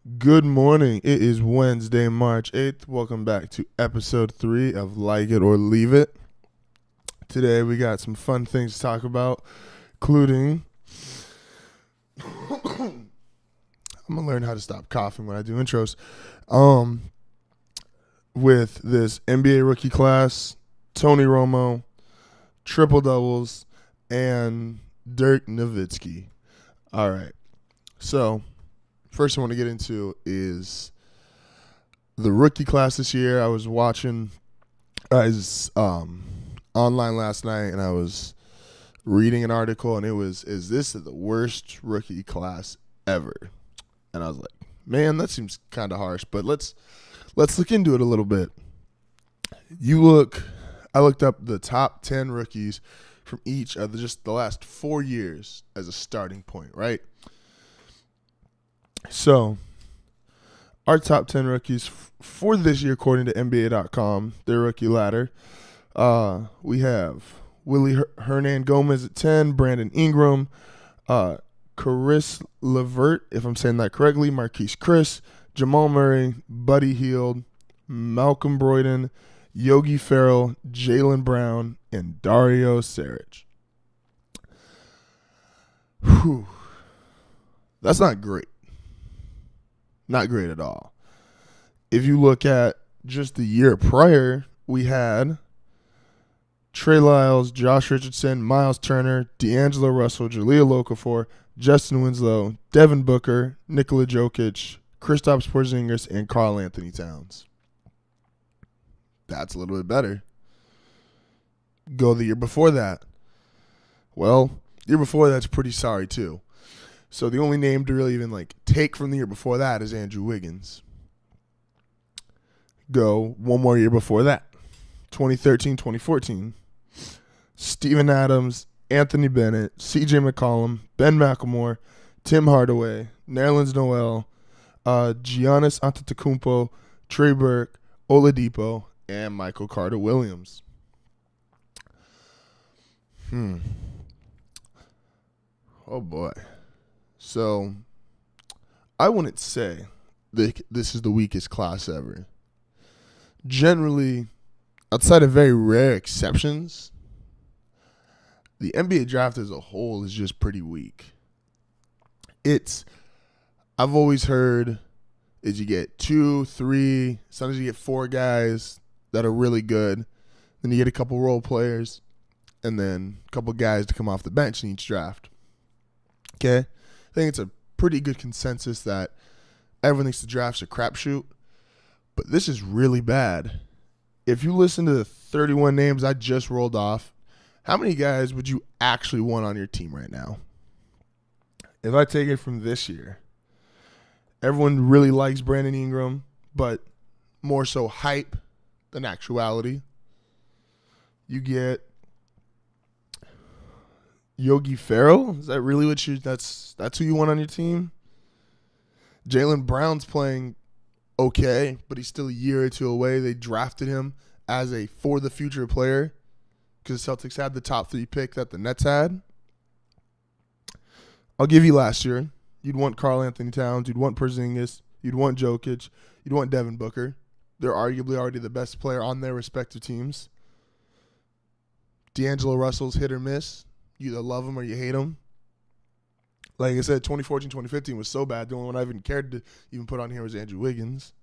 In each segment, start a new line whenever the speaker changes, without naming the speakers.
Good morning. It is Wednesday, March 8th. Welcome back to episode 3 of Like It or Leave It. Today we got some fun things to talk about, including I'm going to learn how to stop coughing when I do intros. With this NBA rookie class, Tony Romo, triple doubles, and Dirk Nowitzki. All right. So, first I want to get into is the rookie class this year. I was watching, I was online last night, and I was reading an article, and it was, is this the worst rookie class ever? And I was like, man, that seems kind of harsh, but let's look into it a little bit. I looked up the top 10 rookies from each of just the last 4 years as a starting point, right? So, our top 10 rookies for this year, according to NBA.com, their rookie ladder, we have Willie Hernan Gomez at 10, Brandon Ingram, Caris LeVert, if I'm saying that correctly, Marquise Chris, Jamal Murray, Buddy Hield, Malcolm Brogdon, Yogi Ferrell, Jaylen Brown, and Dario Saric. Whew. That's not great. Not great at all. If you look at just the year prior, we had Trey Lyles, Josh Richardson, Miles Turner, D'Angelo Russell, Jahlil Okafor, Justin Winslow, Devin Booker, Nikola Jokic, Kristaps Porzingis, and Karl Anthony Towns. That's a little bit better. Go the year before that. Well, the year before that's pretty sorry too. So the only name to really even take from the year before that is Andrew Wiggins. Go one more year before that. 2013-2014. Steven Adams, Anthony Bennett, CJ McCollum, Ben McLemore, Tim Hardaway, Nerlens Noel, Giannis Antetokounmpo, Trey Burke, Oladipo, and Michael Carter-Williams. Oh boy. So, I wouldn't say this is the weakest class ever. Generally, outside of very rare exceptions, the NBA draft as a whole is just pretty weak. I've always heard is you get 2, 3, sometimes you get 4 guys that are really good. Then you get a couple role players, and then a couple guys to come off the bench in each draft. Okay? I think it's a pretty good consensus that everyone thinks the draft's a crapshoot, but this is really bad. If you listen to the 31 names I just rolled off, how many guys would you actually want on your team right now? If I take it from this year, everyone really likes Brandon Ingram, but more so hype than actuality. You get Yogi Ferrell? Is that really what that's who you want on your team? Jaylen Brown's playing okay, but he's still a year or two away. They drafted him as a for the future player because the Celtics had the top 3 pick that the Nets had. I'll give you last year. You'd want Karl Anthony Towns. You'd want Porzingis. You'd want Jokic. You'd want Devin Booker. They're arguably already the best player on their respective teams. D'Angelo Russell's hit or miss. You either love him or you hate him. Like I said, 2014, 2015 was so bad. The only one I even cared to even put on here was Andrew Wiggins.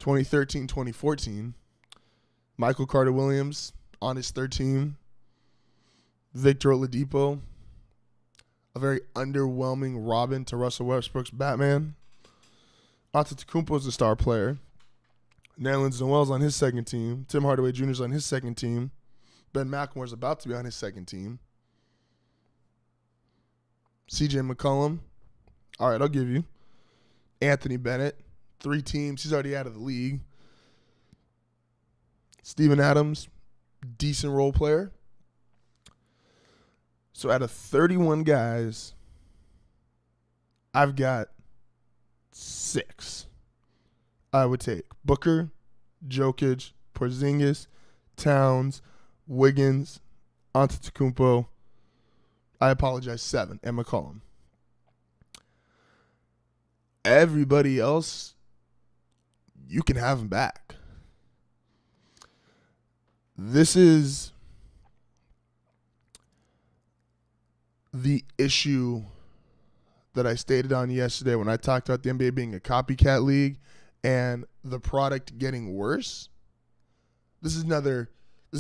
2013, 2014, Michael Carter-Williams on his third team. Victor Oladipo, a very underwhelming Robin to Russell Westbrook's Batman. Antetokounmpo is the star player. Nerlens Noel's on his second team. Tim Hardaway Jr. is on his second team. Ben McLemore's about to be on his second team. CJ McCollum. All right, I'll give you. Anthony Bennett. 3 teams. He's already out of the league. Steven Adams. Decent role player. So out of 31 guys, I've got 6. I would take Booker, Jokic, Porzingis, Towns, Wiggins, Antetokounmpo. I apologize, 7, and McCollum. everybody else, you can have them back. This is the issue that I stated on yesterday when I talked about the NBA being a copycat league and the product getting worse. This is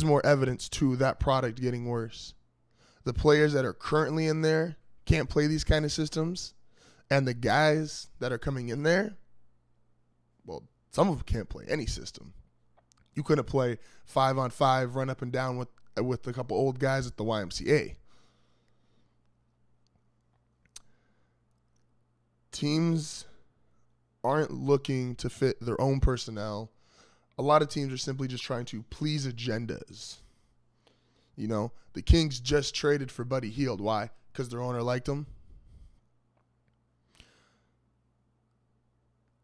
more evidence to that product getting worse. The players that are currently in there can't play these kind of systems, and the guys that are coming in there, well, some of them can't play any system. You couldn't play 5-on-5, run up and down with a couple old guys at the YMCA. Teams aren't looking to fit their own personnel. A lot of teams are simply just trying to please agendas. You know, the Kings just traded for Buddy Hield. Why? Because their owner liked him?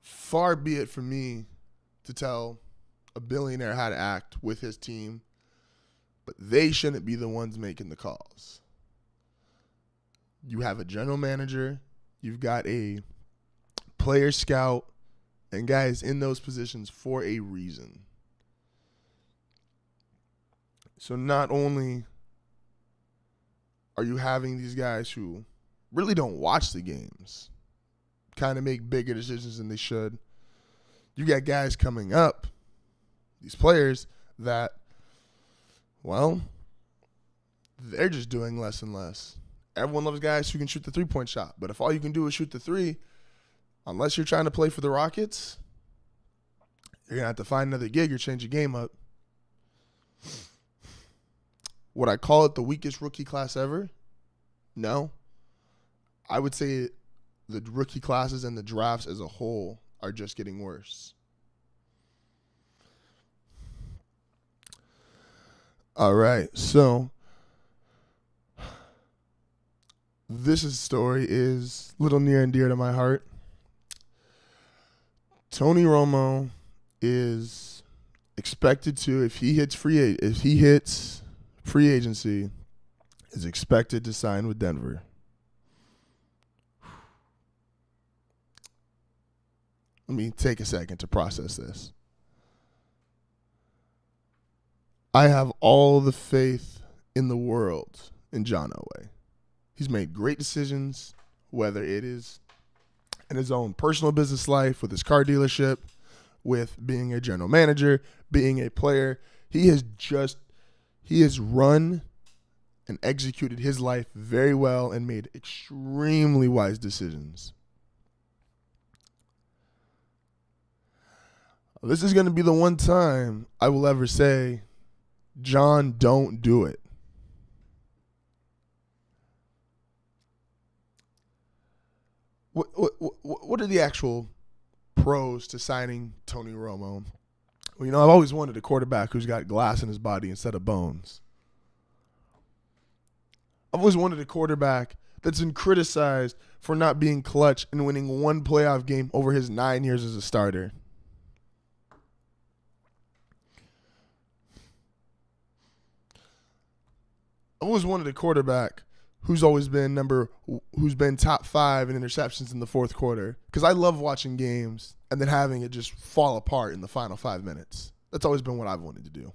Far be it from me to tell a billionaire how to act with his team, but they shouldn't be the ones making the calls. You have a general manager, you've got a player scout, and guys in those positions for a reason. So not only are you having these guys who really don't watch the games kind of make bigger decisions than they should, you got guys coming up, these players that, well, they're just doing less and less. Everyone loves guys who can shoot the three-point shot, but if all you can do is shoot the three, unless you're trying to play for the Rockets, you're going to have to find another gig or change your game up. Would I call it the weakest rookie class ever? No. I would say the rookie classes and the drafts as a whole are just getting worse. All right, so this story is a little near and dear to my heart. Tony Romo is expected to, if he hits free agency, is expected to sign with Denver. Let me take a second to process this. I have all the faith in the world in John Elway. He's made great decisions, whether it is in his own personal business life, with his car dealership, with being a general manager, being a player. He has run and executed his life very well and made extremely wise decisions. This is going to be the one time I will ever say, John, don't do it. What are the actual pros to signing Tony Romo? Well, you know, I've always wanted a quarterback who's got glass in his body instead of bones. I've always wanted a quarterback that's been criticized for not being clutch and winning one playoff game over his 9 years as a starter. I've always wanted a quarterback who's been top 5 in interceptions in the fourth quarter. Because I love watching games and then having it just fall apart in the final 5 minutes. That's always been what I've wanted to do.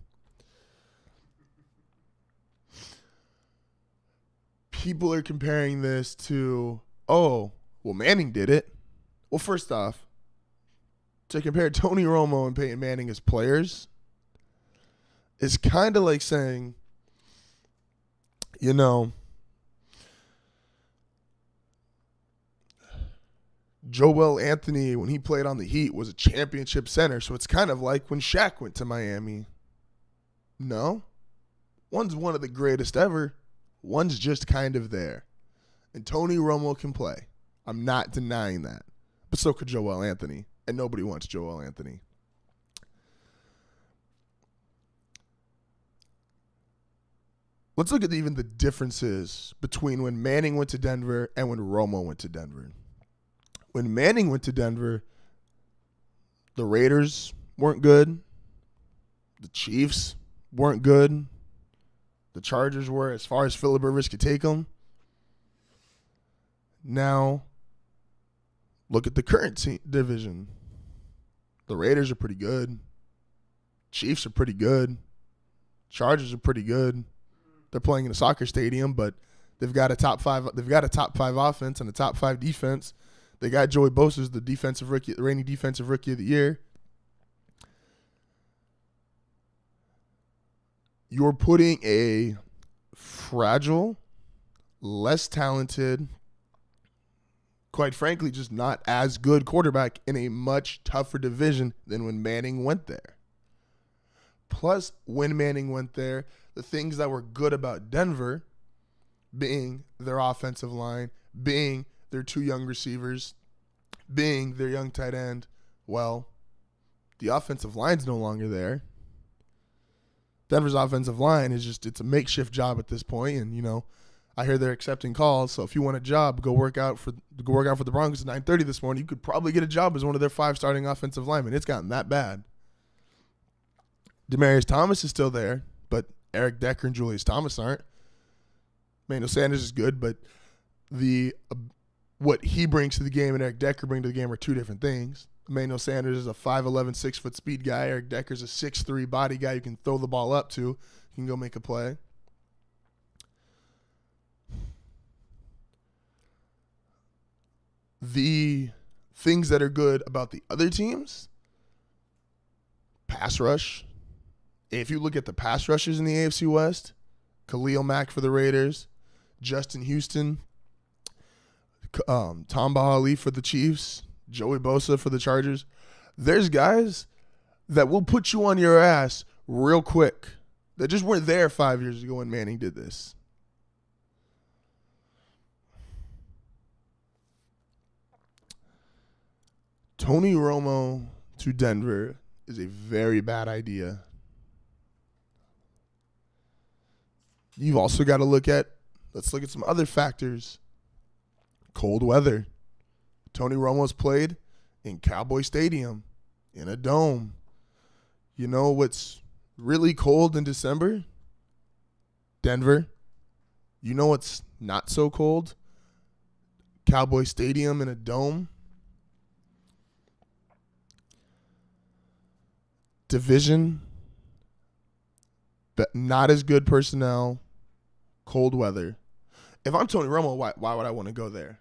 People are comparing this to, oh, well, Manning did it. Well, first off, to compare Tony Romo and Peyton Manning as players is kind of like saying, you know, Joel Anthony, when he played on the Heat, was a championship center. So it's kind of like when Shaq went to Miami. No. One's one of the greatest ever. One's just kind of there. And Tony Romo can play. I'm not denying that. But so could Joel Anthony. And nobody wants Joel Anthony. Let's look at even the differences between when Manning went to Denver and when Romo went to Denver. When Manning went to Denver, the Raiders weren't good. The Chiefs weren't good. The Chargers were, as far as Phillip Rivers could take them. Now, Look at the current division. The Raiders are pretty good. Chiefs are pretty good. Chargers are pretty good. They're playing in a soccer stadium, but they've got a top five. They've got a top 5 offense and a top 5 defense. They got Joey Bosa, the reigning defensive rookie of the year. You're putting a fragile, less talented, quite frankly, just not as good quarterback in a much tougher division than when Manning went there. Plus, when Manning went there, the things that were good about Denver, being their offensive line, being their 2 young receivers, being their young tight end, well, the offensive line's no longer there. Denver's offensive line it's a makeshift job at this point, and I hear they're accepting calls. So if you want a job, go work out for the Broncos at 9:30 this morning. You could probably get a job as one of their 5 starting offensive linemen. It's gotten that bad. Demaryius Thomas is still there, but Eric Decker and Julius Thomas aren't. Emmanuel Sanders is good, but what he brings to the game and Eric Decker bring to the game are 2 different things. Emmanuel Sanders is a 5'11", 6-foot speed guy. Eric Decker's a 6'3" body guy you can throw the ball up to. You can go make a play. The things that are good about the other teams, pass rush. If you look at the pass rushers in the AFC West, Khalil Mack for the Raiders, Justin Houston, Tom Bahali for the Chiefs, Joey Bosa for the Chargers. There's guys that will put you on your ass real quick that just weren't there 5 years ago when Manning did this. Tony Romo to Denver is a very bad idea. You've also got to let's look at some other factors. Cold weather. Tony Romo's played in Cowboy Stadium, in a dome. You know what's really cold in December? Denver. You know what's not so cold? Cowboy Stadium in a dome. Division, but not as good personnel, cold weather. If I'm Tony Romo, why would I want to go there?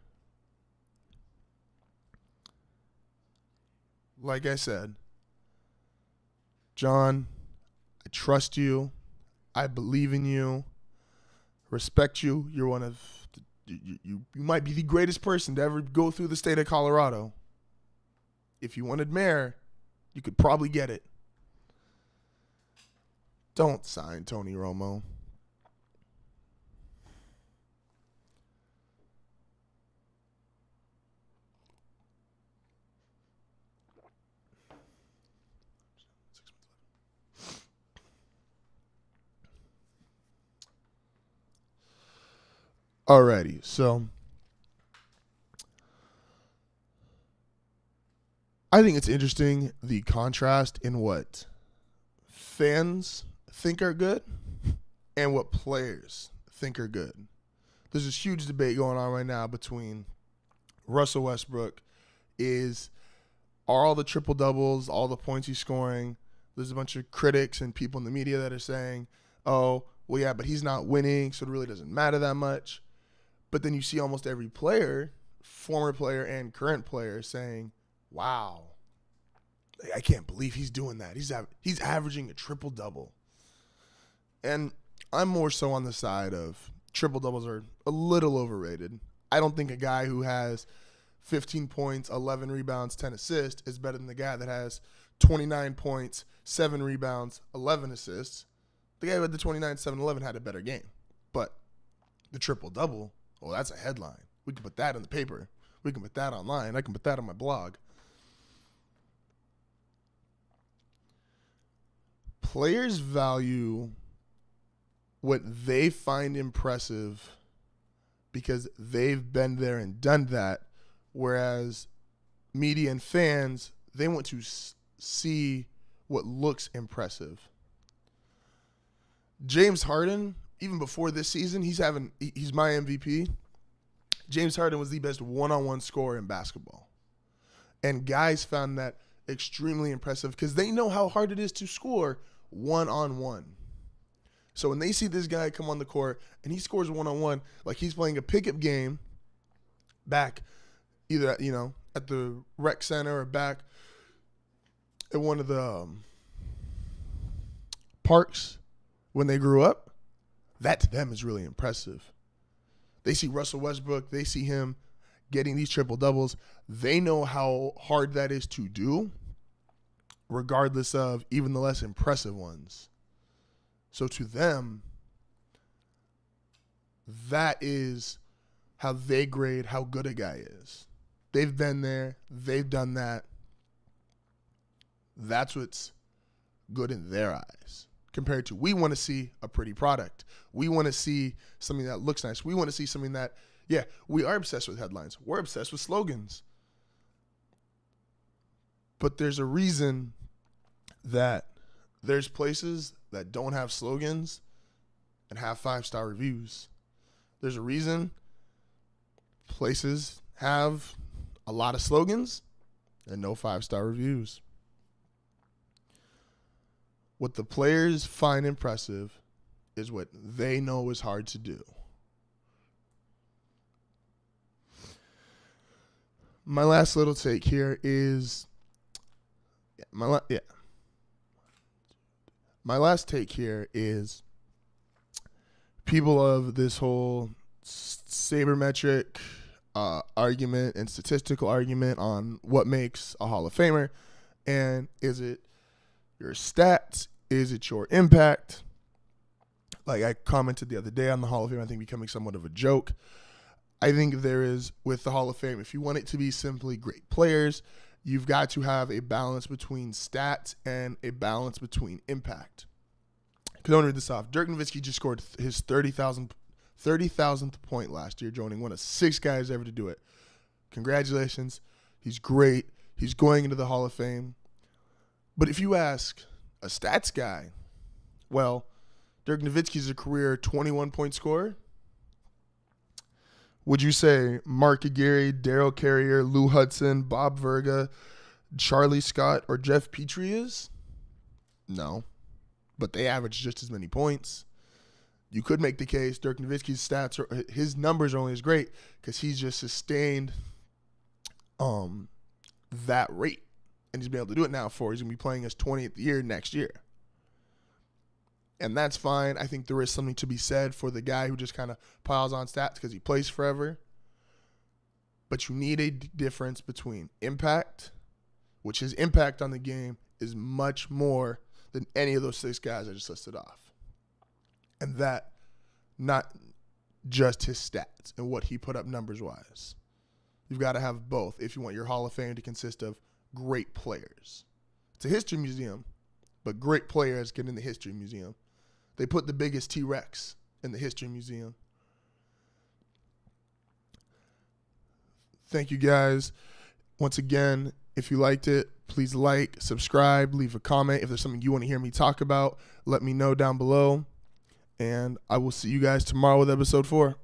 Like I said, John, I trust you. I believe in you. Respect you. You're one of you might be the greatest person to ever go through the state of Colorado. If you wanted mayor, you could probably get it. Don't sign Tony Romo. Alrighty, so I think it's interesting the contrast in what fans think are good and what players think are good. There's this huge debate going on right now between Russell Westbrook are all the triple doubles, all the points he's scoring. There's a bunch of critics and people in the media that are saying, oh, well, yeah, but he's not winning, so it really doesn't matter that much. But then you see almost every player, former player and current player, saying, wow, I can't believe he's doing that. He's averaging a triple-double. And I'm more so on the side of triple-doubles are a little overrated. I don't think a guy who has 15 points, 11 rebounds, 10 assists is better than the guy that has 29 points, 7 rebounds, 11 assists. The guy who had the 29, 7, 11 had a better game. But the triple-double, well, that's a headline. We can put that in the paper. We can put that online. I can put that on my blog. Players value what they find impressive because they've been there and done that, whereas media and fans, they want to see what looks impressive. James Harden, even before this season, he's my MVP. James Harden was the best one-on-one scorer in basketball. And guys found that extremely impressive because they know how hard it is to score one-on-one. So when they see this guy come on the court and he scores one-on-one, like he's playing a pickup game back either at the rec center or back at one of the parks when they grew up, that to them is really impressive. They see Russell Westbrook, they see him getting these triple doubles. They know how hard that is to do, regardless of even the less impressive ones. So to them, that is how they grade how good a guy is. They've been there. They've done that. That's what's good in their eyes. Compared to, we want to see a pretty product. We want to see something that looks nice. We want to see something that, yeah, we are obsessed with headlines. We're obsessed with slogans. But there's a reason that there's places that don't have slogans and have 5-star reviews. There's a reason places have a lot of slogans and no 5-star reviews. What the players find impressive is what they know is hard to do. My last little take here is my last take here is people of this whole sabermetric argument and statistical argument on what makes a Hall of Famer, and is it your stats? Is it your impact? Like I commented the other day on the Hall of Fame, I think becoming somewhat of a joke. I think there is, with the Hall of Fame, if you want it to be simply great players, you've got to have a balance between stats and a balance between impact. Because I want to read this off. Dirk Nowitzki just scored his 30,000th point last year, joining one of 6 guys ever to do it. Congratulations. He's great. He's going into the Hall of Fame. But if you ask a stats guy, well, Dirk Nowitzki's a career 21-point scorer. Would you say Mark Aguirre, Daryl Carrier, Lou Hudson, Bob Verga, Charlie Scott, or Jeff Petrie is? No. But they average just as many points. You could make the case Dirk Nowitzki's stats, his numbers are only as great because he's just sustained that rate. And he's been able to do it now he's going to be playing his 20th year next year. And that's fine. I think there is something to be said for the guy who just kind of piles on stats because he plays forever. But you need a difference between impact, which his impact on the game is much more than any of those 6 guys I just listed off. And that, not just his stats and what he put up numbers-wise. You've got to have both if you want your Hall of Fame to consist of great players. It's a history museum, but great players get in the history museum. They put the biggest T-Rex in the history museum. Thank you guys. Once again, if you liked it, please like, subscribe, leave a comment. If there's something you want to hear me talk about, let me know down below. And I will see you guys tomorrow with episode 4.